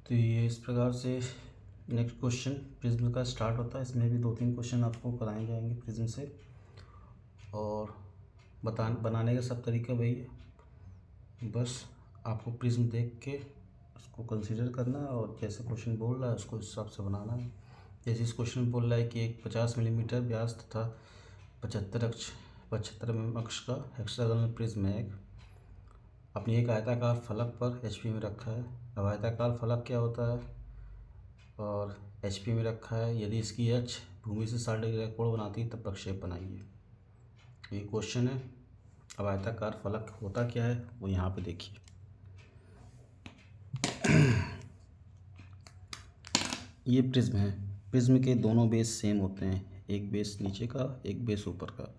तो ये इस प्रकार से नेक्स्ट क्वेश्चन प्रिज्म का स्टार्ट होता है। इसमें भी 2-3 क्वेश्चन आपको कराए जाएंगे प्रिज्म से, और बनाने का सब तरीका वही है। बस आपको प्रिज्म देख के उसको कंसीडर करना है और जैसे क्वेश्चन बोल रहा है उसको इस हिसाब से बनाना है। जैसे इस क्वेश्चन में बोल रहा है कि एक 50 मिलीमीटर व्यास तथा 75 mm अक्ष का हेक्सागोनल प्रिज्म है अपनी एक आयताकार फलक पर HP में रखा है। अब आयताकार फलक क्या होता है और HP में रखा है। यदि इसकी अक्ष भूमि से 60 डिग्री का कोण बनाती है तब प्रक्षेप बनाइए। ये क्वेश्चन है। अब आयताकार फलक होता क्या है वो यहाँ पे देखिए। ये प्रिज्म है। प्रिज्म के दोनों बेस सेम होते हैं, एक बेस नीचे का एक बेस ऊपर का।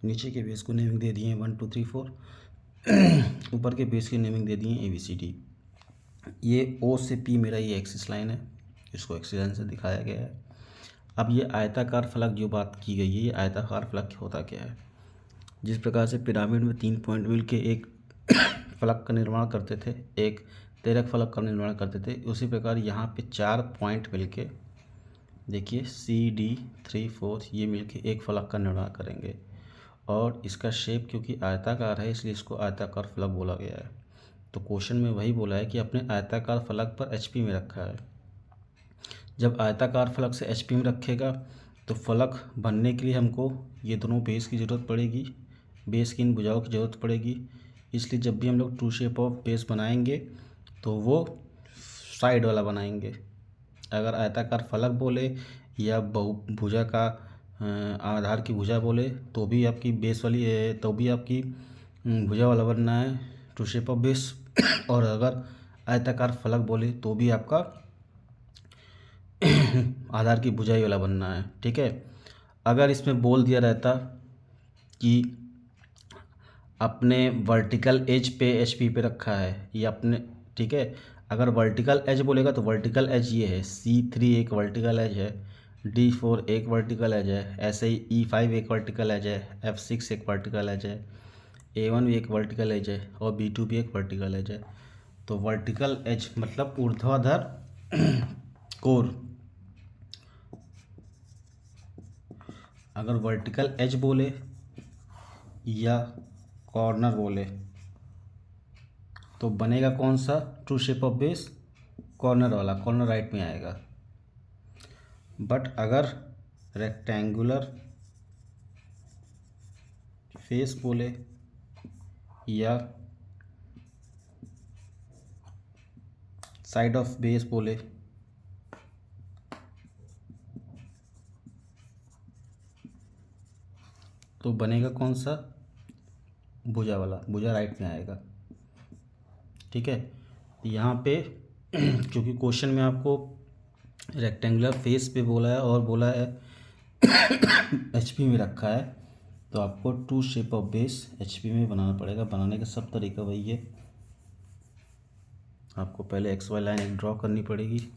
नीचे के बेस को नेमिंग दे दिए 1 2 3 4, ऊपर के बेस की नेमिंग दे दिए ABCD। ये O से P मेरा ये एक्सिस लाइन है, इसको एक्सिस लाइन से दिखाया गया है। अब ये आयताकार फलक जो बात की गई है, ये आयताकार फलक होता क्या है। जिस प्रकार से पिरामिड में 3 पॉइंट मिल के एक फलक का निर्माण करते थे, एक तेरक फलक का निर्माण करते थे, उसी प्रकार यहाँ पे 4 पॉइंट मिलके देखिए CD 3 4 ये मिलके एक फलक का निर्माण करेंगे। और इसका शेप क्योंकि आयताकार है इसलिए इसको आयताकार फलक बोला गया है। तो क्वेश्चन में वही बोला है कि अपने आयताकार फलक पर HP में रखा है। जब आयताकार फलक से HP में रखेगा तो फलक बनने के लिए हमको ये दोनों बेस की ज़रूरत पड़ेगी, बेस की इन भुजाओं की ज़रूरत पड़ेगी। इसलिए जब भी हम लोग ट्रू शेप ऑफ बेस बनाएंगे तो वो साइड वाला बनाएंगे। अगर आयताकार फलक बोले या बहुभुजा का आधार की भुजा बोले तो भी आपकी बेस वाली है, तो भी आपकी भुजा वाला बनना है ट्रू शेप ऑफ बेस। और अगर आयताकार फलक बोले तो भी आपका आधार की भुजाई वाला बनना है। ठीक है। अगर इसमें बोल दिया रहता कि अपने वर्टिकल एज पे HP पे रखा है ये अपने, ठीक है, अगर वर्टिकल एज बोलेगा तो वर्टिकल एज ये है, C3 एक वर्टिकल एज है, D4 एक वर्टिकल एज है, ऐसे ही E5 एक वर्टिकल एज है, F6 एक वर्टिकल एज है, A1 भी एक वर्टिकल एज है और B2 भी एक वर्टिकल एज है। तो वर्टिकल एज मतलब ऊर्ध्वाधर कोर। अगर वर्टिकल एज बोले या कॉर्नर बोले तो बनेगा कौन सा true shape of base, corner वाला, कॉर्नर राइट में आएगा। बट अगर रेक्टेंगुलर फेस बोले या साइड ऑफ बेस बोले तो बनेगा कौन सा, भुजा वाला, भुजा राइट में आएगा। ठीक है। यहाँ पे क्योंकि क्वेश्चन में आपको रेक्टेंगुलर फेस पे बोला है और बोला है HP में रखा है तो आपको true shape of base HP में बनाना पड़ेगा। बनाने का सब तरीका वही है। आपको पहले XY लाइन एक ड्रॉ करनी पड़ेगी,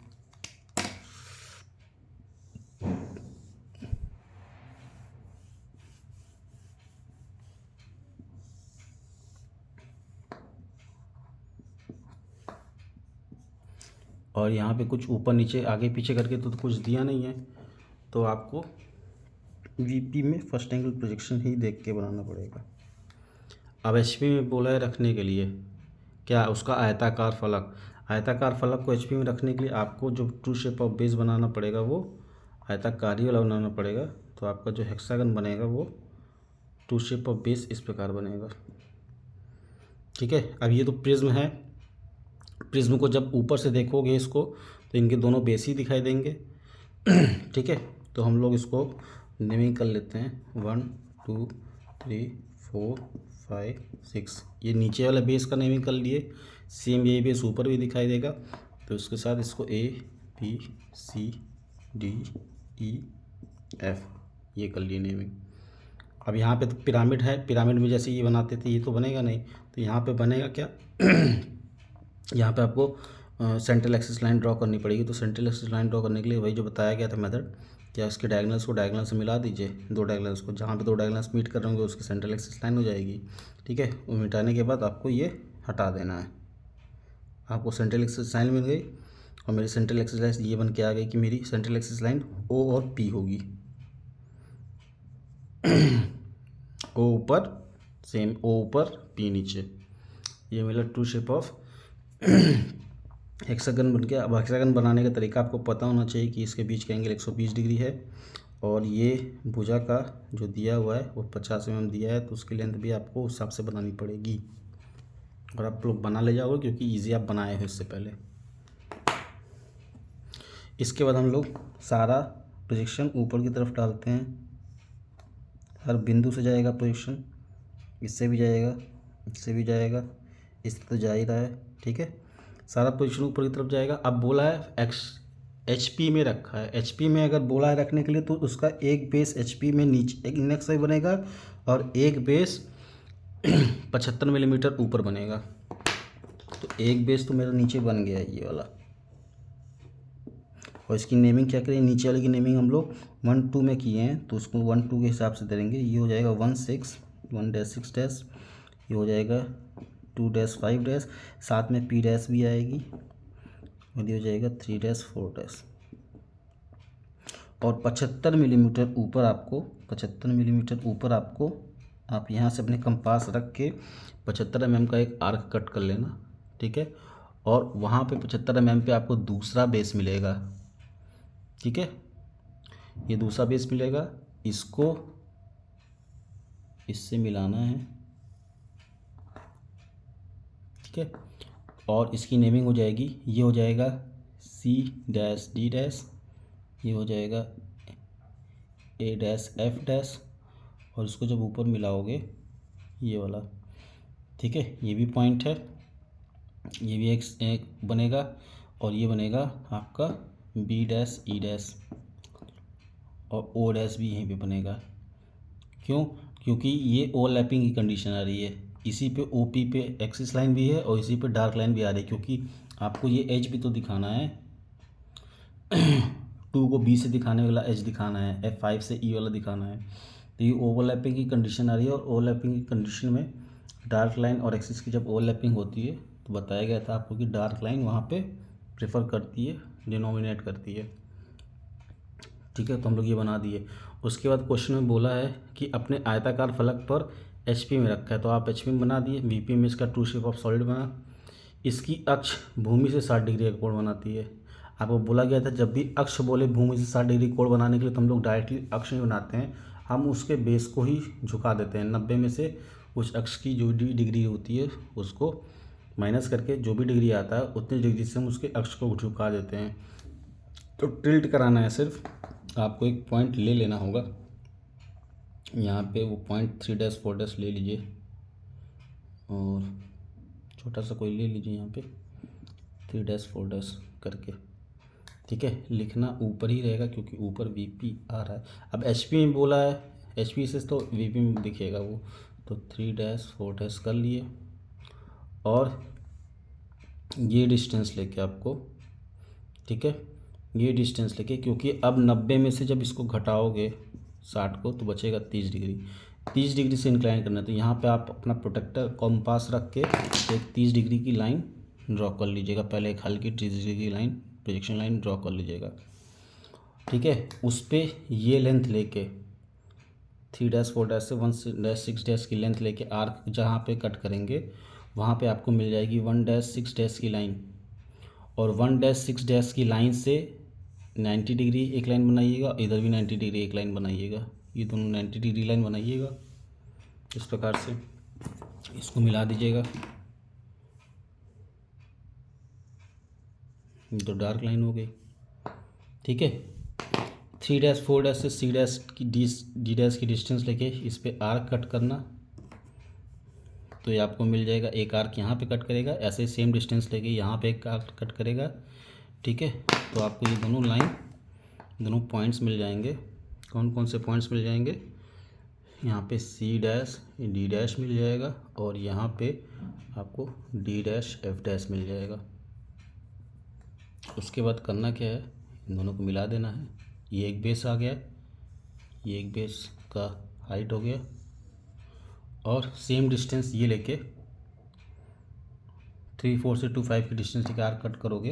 और यहाँ पे कुछ ऊपर नीचे आगे पीछे करके तो कुछ दिया नहीं है, तो आपको VP में फर्स्ट एंगल प्रोजेक्शन ही देख के बनाना पड़ेगा। अब HP में बोला है रखने के लिए क्या, उसका आयताकार फलक। आयताकार फलक को HP में रखने के लिए आपको जो ट्रू शेप ऑफ बेस बनाना पड़ेगा वो आयताकारी वाला बनाना पड़ेगा। तो आपका जो हेक्सागन बनेगा वो ट्रू शेप ऑफ बेस इस प्रकार बनेगा। ठीक है। अब ये तो प्रिज्म है। प्रिज्म को जब ऊपर से देखोगे इसको तो इनके दोनों बेस ही दिखाई देंगे। ठीक है। तो हम लोग इसको नेमिंग कर लेते हैं 1 2 3 4 5 6। ये नीचे वाला बेस का नेमिंग कर लिए। सेम यही बेस ऊपर भी दिखाई देगा तो इसके साथ इसको A B C D E F ये कर लिए नेमिंग। अब यहाँ पे तो पिरामिड है, पिरामिड में जैसे ये बनाते थे ये तो बनेगा नहीं, तो यहाँ पे बनेगा क्या यहाँ पे आपको सेंट्रल एक्सिस लाइन ड्रॉ करनी पड़ेगी। तो सेंट्रल एक्सिस लाइन ड्रॉ करने के लिए वही जो बताया गया था मेथड, क्या उसके डायगोनल्स को डायगोनल से मिला दीजिए, दो डायगोनल्स को, जहाँ पे दो डायगोनल्स मीट कर रहे होंगे उसकी सेंट्रल एक्सिस लाइन हो जाएगी। ठीक है। वो मिटाने के बाद आपको ये हटा देना है। आपको सेंट्रल एक्सिस लाइन मिल गई। और मेरी सेंट्रल एक्सिस लाइन ये बन के आ गई कि मेरी सेंट्रल एक्सिस लाइन ओ और पी होगी। ओ ऊपर सेम, ओ ऊपर पी नीचे, ये मेरा ट्रू शेप ऑफ हेक्सागन बन गया। अब हेक्सागन बनाने का तरीका आपको पता होना चाहिए कि इसके बीच का एंगल 120 डिग्री है और ये भुजा का जो दिया हुआ है वो 50 mm दिया है, तो उसकी लेंथ भी आपको उस हिसाब से बनानी पड़ेगी और आप लोग बना ले जाओगे क्योंकि ईजी आप बनाए हो इससे पहले। इसके बाद हम लोग सारा प्रोजेक्शन ऊपर की तरफ डालते हैं। हर बिंदु से जाएगा प्रोजेक्शन, इससे भी जाएगा, इससे भी जाएगा, इससे तो जा ही रहा है। ठीक है, सारा पोजीशन ऊपर की तरफ जाएगा। अब बोला है HP में रखा है, HP में अगर बोला है रखने के लिए तो उसका एक बेस HP में नीचे एक इंडेक्स से बनेगा और एक बेस 75 मिलीमीटर ऊपर बनेगा। तो एक बेस तो मेरा नीचे बन गया है ये वाला, और इसकी नेमिंग क्या करें, नीचे वाले की नेमिंग हम लोग 1-2 में किए हैं तो उसको 1-2 के हिसाब से देंगे। ये हो जाएगा 1-6, ये हो जाएगा 2-5, साथ में P डैश भी आएगी और ये हो जाएगा 3-4। और 75 मिलीमीटर ऊपर आपको आप यहाँ से अपने कंपास रख के 75 mm का एक आर्क कट कर लेना। ठीक है, और वहाँ पे 75 mm पे आपको दूसरा बेस मिलेगा। ठीक है, ये दूसरा बेस मिलेगा, इसको इससे मिलाना है। ठीक है, और इसकी नेमिंग हो जाएगी, ये हो जाएगा C-D-, ये हो जाएगा A-F-, और इसको जब ऊपर मिलाओगे ये वाला, ठीक है, ये भी पॉइंट है, ये भी एक बनेगा और ये बनेगा आपका B-E-, और O- भी यहीं पे बनेगा। क्यों? क्योंकि ये ओवरलैपिंग की कंडीशन आ रही है, इसी पे OP पे एक्सिस लाइन भी है और इसी पे डार्क लाइन भी आ रही है, क्योंकि आपको ये एज भी तो दिखाना है 2 को B से दिखाने वाला एज दिखाना है, F5 से E वाला दिखाना है। तो ये ओवरलैपिंग की कंडीशन आ रही है और ओवरलैपिंग की कंडीशन में डार्क लाइन और एक्सिस की जब ओवरलैपिंग होती है तो बताया गया था आपको कि डार्क लाइन वहाँ पे प्रेफर करती है, डिनोमिनेट करती है। ठीक है, तो हम लोग ये बना दिए। उसके बाद क्वेश्चन में बोला है कि अपने आयताकार फलक पर HP में रखा है, तो आप HP में बना दिए। VP में इसका ट्रू शेप ऑफ सॉलिड बना। इसकी अक्ष भूमि से 60 डिग्री का कोण बनाती है। आपको बोला गया था जब भी अक्ष बोले भूमि से 60 डिग्री कोण बनाने के लिए तो हम लोग डायरेक्टली अक्ष नहीं बनाते हैं, हम उसके बेस को ही झुका देते हैं। 90 में से उस अक्ष की जो भी डिग्री होती है उसको माइनस करके जो भी डिग्री आता है उतनी डिग्री से हम उसके अक्ष को झुका देते हैं। तो टिल्ट कराना है, सिर्फ आपको एक पॉइंट ले लेना होगा, यहाँ पे वो पॉइंट 3-4 ले लीजिए और छोटा सा कोई ले लीजिए यहाँ पे 3-4 करके। ठीक है, लिखना ऊपर ही रहेगा क्योंकि ऊपर VP आ रहा है। अब HP में बोला है, HP से तो VP में दिखेगा वो, तो 3-4 कर लिए और ये डिस्टेंस लेके आपको, ठीक है, ये डिस्टेंस लेके, क्योंकि अब 90 में से जब इसको घटाओगे 60 को तो बचेगा 30 डिग्री। 30 डिग्री से इंक्लाइन करना है तो यहाँ पे आप अपना प्रोटेक्टर कॉम्पास रख के एक 30 डिग्री की लाइन ड्रॉ कर लीजिएगा। पहले एक हल्की 30 डिग्री की लाइन, प्रोजेक्शन लाइन ड्रॉ कर लीजिएगा। ठीक है, उस पर ये लेंथ लेके 3-4 से 1-6 की लेंथ लेके आर्क जहाँ पे कट करेंगे वहाँ पे आपको मिल जाएगी 1-6 की लाइन, और 1-6 की लाइन से 90 डिग्री एक लाइन बनाइएगा, इधर भी 90 डिग्री एक लाइन बनाइएगा, ये दोनों 90 डिग्री लाइन बनाइएगा। इस प्रकार से इसको मिला दीजिएगा, तो डार्क लाइन हो गई। ठीक है, 3-4 से C- की D- की डिस्टेंस लेके इस पे आर्क कट करना, तो ये आपको मिल जाएगा। एक आर्क यहाँ पे कट करेगा, ऐसे सेम डिस्टेंस लेके यहाँ पे एक आर्क कट करेगा। ठीक है, तो आपको ये दोनों लाइन, दोनों पॉइंट्स मिल जाएंगे। कौन कौन से पॉइंट्स मिल जाएंगे? यहाँ पे C-D- मिल जाएगा और यहाँ पे आपको D-F- मिल जाएगा। उसके बाद करना क्या है, इन दोनों को मिला देना है। ये एक बेस आ गया, ये एक बेस का हाइट हो गया, और सेम डिस्टेंस ये लेके 3-4 से 2-5 की डिस्टेंस लेके आर्क कट करोगे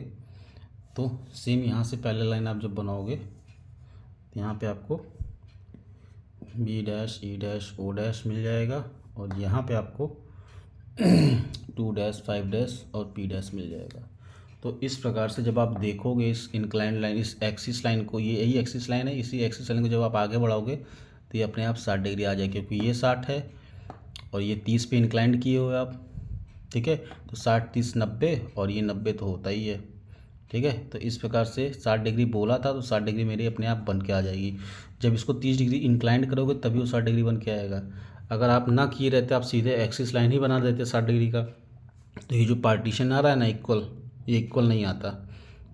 तो सेम यहाँ से पैरेलल लाइन आप जब बनाओगे तो यहाँ पे आपको B dash E dash O dash मिल जाएगा और यहाँ पे आपको 2 डैश 5 डैश और पी डैश मिल जाएगा। तो इस प्रकार से जब आप देखोगे इस इंक्लाइंड लाइन, इस एक्सिस लाइन को, ये यही एक्सिस लाइन है, इसी एक्सिस लाइन को जब आप आगे बढ़ाओगे तो ये अपने आप 60 डिग्री आ जाएगी, क्योंकि ये 60 है और ये 30 पे इंक्लाइंड किए हुए आप। ठीक है, तो 60 30 90 और ये 90 तो होता ही है। ठीक है, तो इस प्रकार से 60 डिग्री बोला था तो 60 डिग्री मेरी अपने आप बन के आ जाएगी। जब इसको 30 डिग्री इंक्लाइंड करोगे तभी वो 60 डिग्री बन के आएगा। अगर आप ना किए रहते, आप सीधे एक्सिस लाइन ही बना देते 60 डिग्री का, तो ये जो पार्टीशन आ रहा है ना इक्वल, ये इक्वल नहीं आता,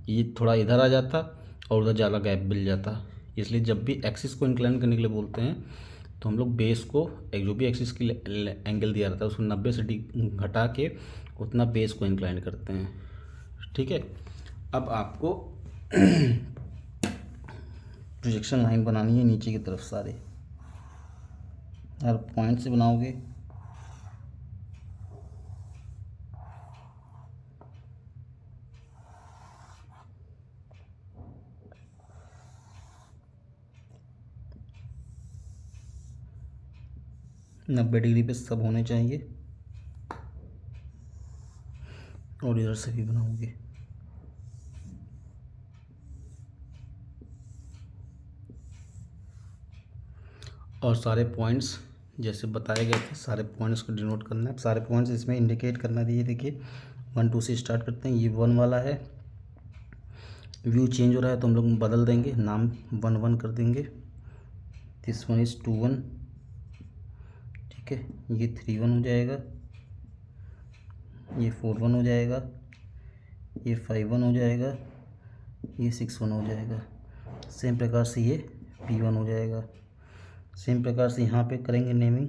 ये थोड़ा इधर आ जाता और उधर ज़्यादा गैप मिल जाता। इसलिए जब भी एक्सिस को इंक्लाइन करने के लिए बोलते हैं तो हम लोग बेस को, एक जो भी एक्सिस की एंगल दिया रहता है उसको 90 से घटा के उतना बेस को इंक्लाइन करते हैं। ठीक है, अब आपको प्रोजेक्शन लाइन बनानी है नीचे की तरफ, सारे हर पॉइंट से बनाओगे। नब्बे डिग्री पे सब होने चाहिए और इधर से भी बनाओगे। और सारे पॉइंट्स जैसे बताए गए थे, सारे पॉइंट्स को डिनोट करना है। सारे पॉइंट्स इसमें इंडिकेट करना है। ये देखिए 1 2 से स्टार्ट करते हैं, ये 1 वाला है। व्यू चेंज हो रहा है तो हम लोग बदल देंगे, नाम 1 1 कर देंगे। This one is 2 1। ठीक है, ये 3 1 हो जाएगा, ये 4 1 हो जाएगा, ये 5 1 हो जाएगा, ये 6 1 हो जाएगा। सेम प्रकार से ये P1 हो जाएगा। सेम प्रकार से यहाँ पे करेंगे नेमिंग,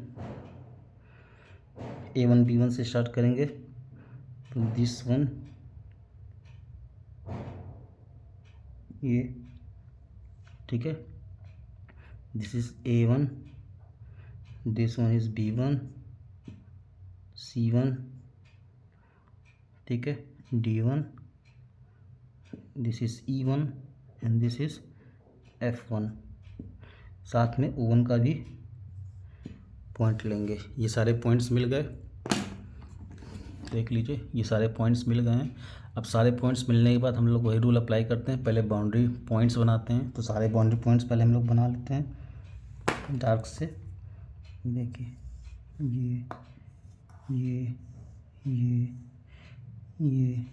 A1 B1 से स्टार्ट करेंगे तो दिस वन, ये ठीक है, this is A1, this one is B1, C1, ठीक है, D1, this is E1 and this is F1। साथ में O1 का भी पॉइंट लेंगे। ये सारे पॉइंट्स मिल गए, देख लीजिए ये सारे पॉइंट्स मिल गए हैं। अब सारे पॉइंट्स मिलने के बाद हम लोग वही रूल अप्लाई करते हैं, पहले बाउंड्री पॉइंट्स बनाते हैं। तो सारे बाउंड्री पॉइंट्स पहले हम लोग बना लेते हैं डार्क से। देखिए ये ये ये ये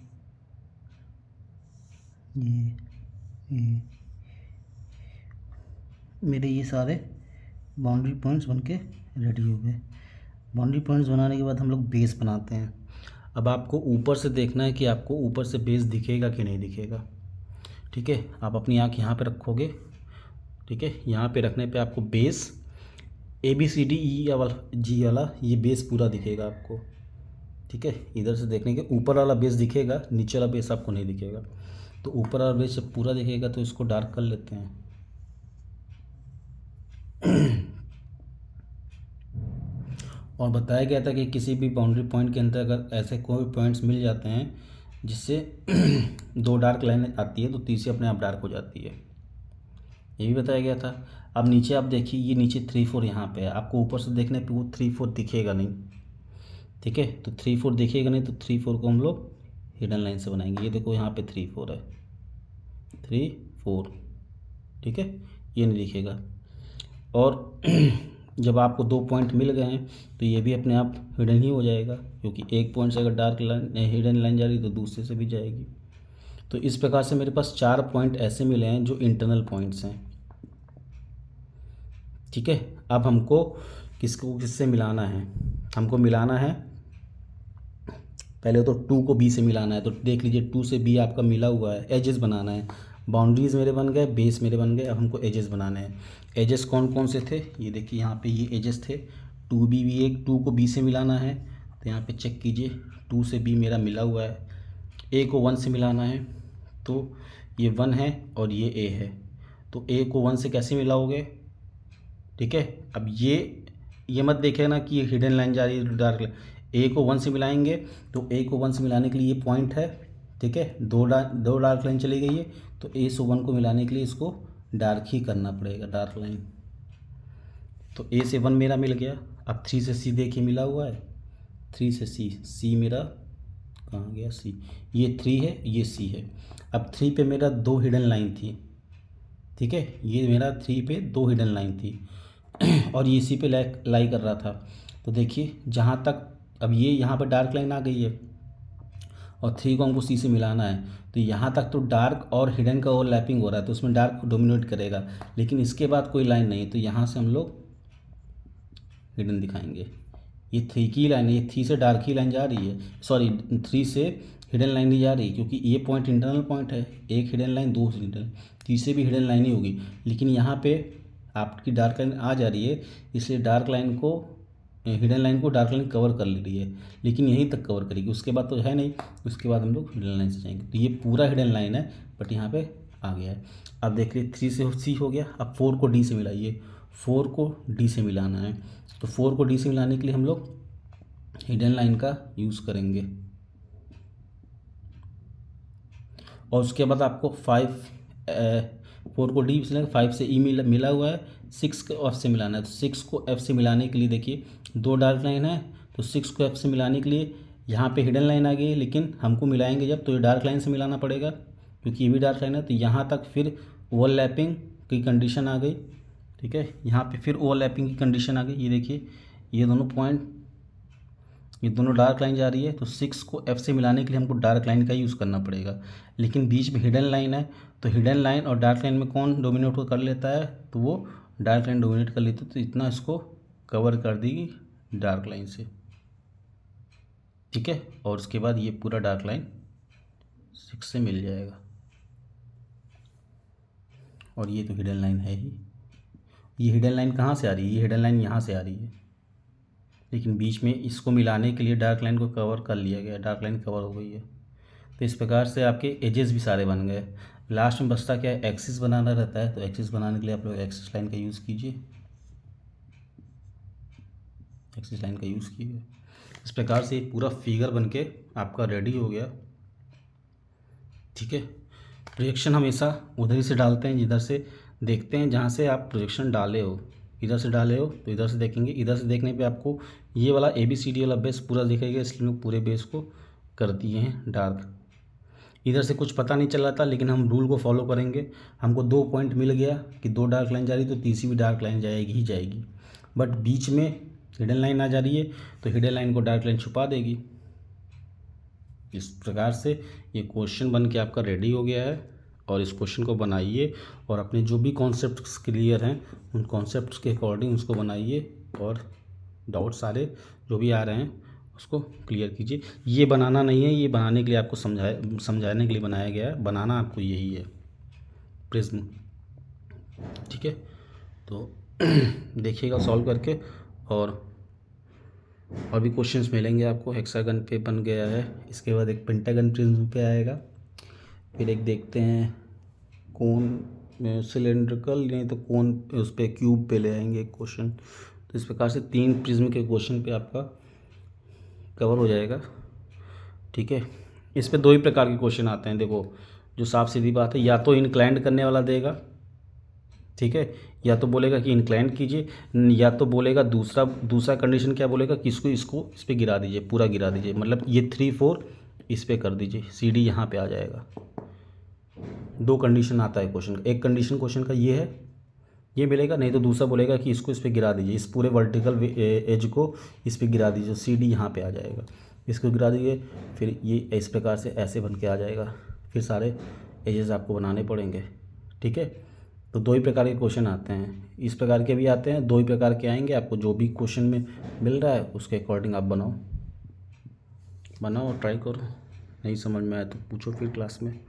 ये मेरे ये सारे बाउंड्री पॉइंट्स बनके रेडी हो गए। बाउंड्री पॉइंट्स बनाने के बाद हम लोग बेस बनाते हैं। अब आपको ऊपर से देखना है कि आपको ऊपर से बेस दिखेगा कि नहीं दिखेगा। ठीक है, आप अपनी आँख यहाँ पे रखोगे। ठीक है, यहाँ पे रखने पे आपको बेस ABCDE वाला G वाला ये बेस पूरा दिखेगा आपको। ठीक है, इधर से देखने के ऊपर वाला बेस दिखेगा, नीचे वाला बेस आपको नहीं दिखेगा। तो ऊपर वाला बेस जब पूरा दिखेगा तो इसको डार्क कर लेते हैं। और बताया गया था कि किसी भी बाउंड्री पॉइंट के अंदर अगर ऐसे कोई पॉइंट्स मिल जाते हैं जिससे 2 डार्क लाइन आती है तो तीसरी अपने आप डार्क हो जाती है, ये भी बताया गया था। अब नीचे आप देखिए, ये नीचे 3 4 यहाँ पे है, आपको ऊपर से देखने पे वो 3 4 दिखेगा नहीं। ठीक है, तो 3 4 दिखेगा नहीं तो 3 4 को हम लोग हिडन लाइन से बनाएंगे। ये देखो यहाँ पे 3 4 है, 3 4। ठीक है, ये नहीं दिखेगा। और जब आपको 2 पॉइंट मिल गए हैं तो ये भी अपने आप हिडन ही हो जाएगा, क्योंकि एक पॉइंट से अगर डार्क लाइन हिडन लाइन जा रही तो दूसरे से भी जाएगी। तो इस प्रकार से मेरे पास 4 पॉइंट ऐसे मिले हैं जो इंटरनल पॉइंट्स हैं। ठीक है, अब हमको किसको किससे मिलाना है, हमको मिलाना है पहले तो 2 को B से मिलाना है। तो देख लीजिए 2 से B आपका मिला हुआ है, एजेस बनाना है। बाउंड्रीज मेरे बन गए, बेस मेरे बन गए, अब हमको एजेस बनाने हैं। एजेस कौन कौन से थे, ये देखिए यहाँ पे ये एजेस थे। 2B भी एक 2 को B से मिलाना है तो यहाँ पे चेक कीजिए 2 से B मेरा मिला हुआ है। A को 1 से मिलाना है तो ये 1 है और ये A है, तो A को 1 से कैसे मिलाओगे। ठीक है, अब ये मत देखे ना कि ये हिडन लाइन जा रही है डार्क लाइन। A को 1 से मिलाएंगे तो A को 1 से मिलाने के लिए ये पॉइंट है, ठीक है, दो डार्क लाइन चली गई है, तो ए से 1 को मिलाने के लिए इसको डार्क ही करना पड़ेगा, डार्क लाइन। तो ए से 1 मेरा मिल गया। अब 3 से सी देखिए मिला हुआ है, 3 से सी मेरा कहाँ गया, सी, ये 3 है, ये सी है। अब 3 पे मेरा 2 हिडन लाइन थी, ठीक है, ये मेरा 3 पे 2 हिडन लाइन थी और ये सी पे लाई कर रहा था। तो देखिए जहाँ तक अब ये यहाँ पर डार्क लाइन आ गई है और 3 को हमको सी से मिलाना है, तो यहाँ तक तो डार्क और हिडन का ओवरलैपिंग हो रहा है, तो उसमें डार्क डोमिनेट करेगा, लेकिन इसके बाद कोई लाइन नहीं है, तो यहाँ से हम लोग हिडन दिखाएंगे। ये 3 की लाइन है, ये 3 से डार्क की लाइन जा रही है, सॉरी 3 से हिडन लाइन नहीं जा रही, क्योंकि ये पॉइंट इंटरनल पॉइंट है, एक हिडन लाइन, 2 हिडन, तीसरे भी हिडन लाइन ही होगी, लेकिन यहाँ पे आपकी डार्क लाइन आ जा रही है, इसलिए डार्क लाइन को, हिडन लाइन को डार्क लाइन कवर कर ले रही है, लेकिन यहीं तक कवर करेगी, उसके बाद तो है नहीं, उसके बाद हम लोग हिडन लाइन से जाएंगे। तो ये पूरा हिडन लाइन है, बट यहाँ पे आ गया है। अब देख लीजिए 3 से सी हो गया। अब 4 को डी से मिलाइए, 4 को डी से मिलाना है, तो 4 को डी से मिलाने के लिए हम लोग हिडन लाइन का यूज़ करेंगे, और उसके बाद आपको 4 को डी से 5 से ई मिला हुआ है, 6 को एफ से मिलाना है। तो 6 को एफ से मिलाने के लिए देखिए 2 डार्क लाइन है, तो 6 को एफ से मिलाने के लिए यहाँ पे हिडन लाइन आ गई, लेकिन हमको मिलाएंगे जब, तो ये डार्क लाइन से मिलाना पड़ेगा, क्योंकि ये भी डार्क लाइन है। तो यहाँ तक फिर ओवरलैपिंग की कंडीशन आ गई, ठीक है, यहाँ पे फिर ओवरलैपिंग की कंडीशन आ गई। ये देखिए ये दोनों पॉइंट, ये दोनों डार्क लाइन जा रही है, तो 6 को एफ से मिलाने के लिए हमको डार्क लाइन का यूज़ करना पड़ेगा, लेकिन बीच में हिडन लाइन है, तो हिडन लाइन और डार्क लाइन में कौन डोमिनेट कर लेता है, तो वो डार्क लाइन डोमिनेट कर लेती है, तो इतना इसको कवर कर देगी डार्क लाइन से, ठीक है, और उसके बाद ये पूरा डार्क लाइन 6 से मिल जाएगा। और ये तो हिडन लाइन है ही, ये हिडन लाइन कहाँ से आ रही है, ये हिडन लाइन यहाँ से आ रही है, लेकिन बीच में इसको मिलाने के लिए डार्क लाइन को कवर कर लिया गया, डार्क लाइन कवर हो गई है। तो इस प्रकार से आपके एजेस भी सारे बन गए। लास्ट में बचता क्या है, एक्सिस बनाना रहता है, तो एक्सिस बनाने के लिए आप लोग एक्सिस लाइन का यूज़ कीजिए, एक्सिस लाइन का यूज़ कीजिए। इस प्रकार से पूरा फिगर बन के आपका रेडी हो गया, ठीक है। प्रोजेक्शन हमेशा उधर ही से डालते हैं जिधर से देखते हैं, जहाँ से आप प्रोजेक्शन डाले हो, इधर से डाले हो तो इधर से देखेंगे, इधर से देखने पे आपको ये वाला ABCD वाला बेस पूरा दिखेगा, इसलिए हम पूरे बेस को कर दिए हैं डार्क। इधर से कुछ पता नहीं चल रहा था, लेकिन हम रूल को फॉलो करेंगे, हमको 2 पॉइंट मिल गया कि 2 डार्क लाइन जा रही, तो तीसरी भी डार्क लाइन जाएगी ही जाएगी, बट बीच में हिडन लाइन आ जा रही है, तो हिडन लाइन को डार्क लाइन छुपा देगी। इस प्रकार से ये क्वेश्चन बन के आपका रेडी हो गया है, और इस क्वेश्चन को बनाइए और अपने जो भी कॉन्सेप्ट्स क्लियर हैं उन कॉन्सेप्ट्स के अकॉर्डिंग उसको बनाइए, और डाउट सारे जो भी आ रहे हैं उसको क्लियर कीजिए। ये बनाना नहीं है, ये बनाने के लिए आपको समझाने के लिए बनाया गया है, बनाना आपको यही है प्रिज्म, ठीक है। तो देखिएगा सॉल्व करके, और भी क्वेश्चंस मिलेंगे आपको। हेक्सागन पे बन गया है, इसके बाद एक पेंटागन प्रिज्म पे आएगा, फिर एक देखते हैं कोन सिलेंड्रिकल, नहीं तो कोन उस पर क्यूब पे ले आएंगे एक क्वेश्चन। तो इस प्रकार से 3 प्रिज्म के क्वेश्चन पे आपका कवर हो जाएगा, ठीक है। इस पे 2 ही प्रकार के क्वेश्चन आते हैं, देखो जो साफ सीधी बात है, या तो इंक्लाइंड करने वाला देगा, ठीक है, या तो बोलेगा कि इंक्लाइंड कीजिए, या तो बोलेगा दूसरा कंडीशन क्या बोलेगा कि इसको इस पर गिरा दीजिए, पूरा गिरा दीजिए, मतलब ये 3 4 इस पर कर दीजिए, CD यहाँ पे आ जाएगा। 2 कंडीशन आता है क्वेश्चन का, एक कंडीशन क्वेश्चन का ये है, ये मिलेगा, नहीं तो दूसरा बोलेगा कि इसको इस पर गिरा दीजिए, इस पूरे वर्टिकल एज को इस पर गिरा दीजिए, CD यहाँ पे आ जाएगा, इसको गिरा दीजिए, फिर ये इस प्रकार से ऐसे बन के आ जाएगा, फिर सारे एजेस आपको बनाने पड़ेंगे, ठीक है। तो 2 ही प्रकार के क्वेश्चन आते हैं, इस प्रकार के भी आते हैं, 2 ही प्रकार के आएंगे, आपको जो भी क्वेश्चन में मिल रहा है उसके अकॉर्डिंग आप बनाओ और ट्राई करो। नहीं समझ में आया तो पूछो फिर क्लास में।